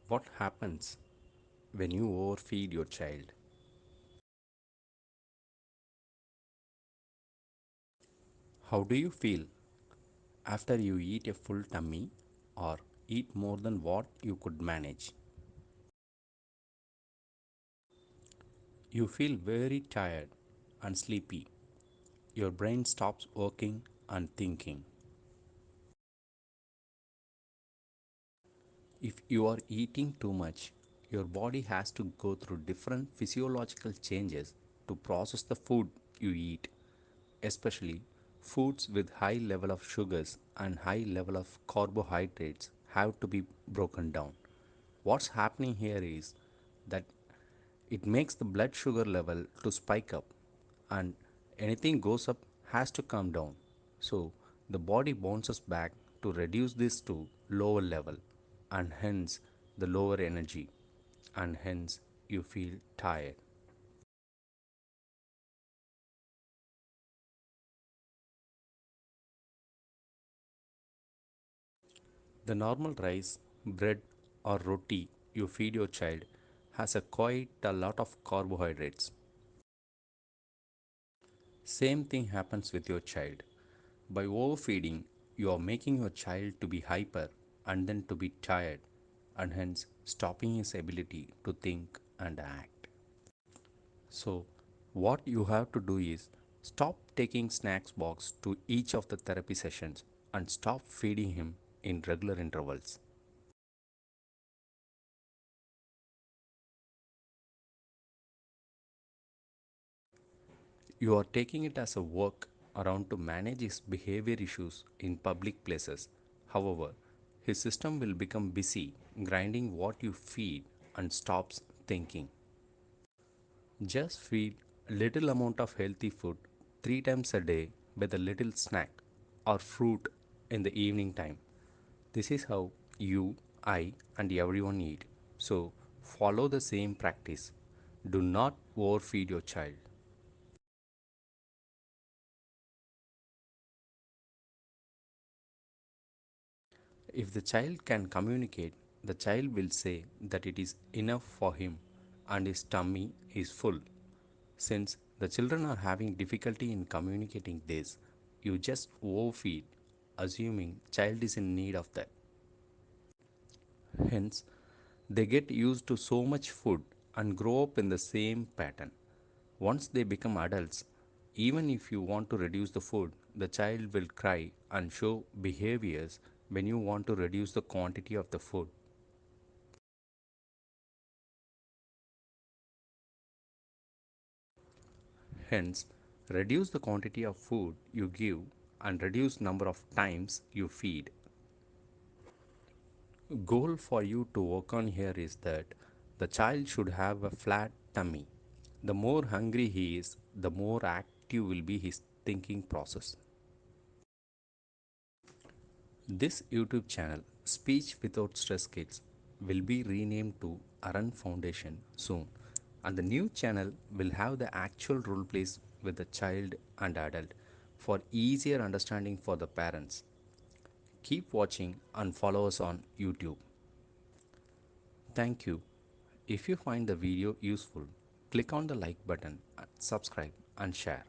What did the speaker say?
What happens when you overfeed your child? How do you feel after you eat a full tummy or eat more than what you could manage? You feel very tired and sleepy. Your brain stops working and thinking. If you are eating too much, your body has to go through different physiological changes to process the food you eat, especially foods with high level of sugars and high level of carbohydrates have to be broken down. What's happening here is that it makes the blood sugar level to spike up, and anything goes up has to come down. So the body bounces back to reduce this to lower level, and hence the lower energy, and hence you feel tired. The normal rice, bread, or roti you feed your child has a quite a lot of carbohydrates. Same thing happens with your child. By overfeeding, you are making your child to be hyper and then to be tired, and hence stopping his ability to think and act. So, what you have to do is stop taking snacks box to each of the therapy sessions and stop feeding him in regular intervals. You are taking it as a work around to manage his behavior issues in public places. However, his system will become busy grinding what you feed and stops thinking. Just feed a little amount of healthy food 3 times a day with a little snack or fruit in the evening time. This is how you, I, and everyone eat. So follow the same practice. Do not overfeed your child. If the child can communicate, the child will say that it is enough for him and his tummy is full. Since the children are having difficulty in communicating this, you just overfeed, assuming child is in need of that. Hence, they get used to so much food and grow up in the same pattern. Once they become adults, even if you want to reduce the food, the child will cry and show behaviors when you want to reduce the quantity of the food. Hence, reduce the quantity of food you give and reduce number of times you feed. Goal for you to work on here is that the child should have a flat tummy. The more hungry he is, the more active will be his thinking process. This YouTube channel, Speech Without Stress Kids, will be renamed to Aran Foundation soon, and the new channel will have the actual role plays with the child and adult for easier understanding for the parents. Keep watching and follow us on YouTube. Thank you. If you find the video useful, click on the like button, subscribe, and share.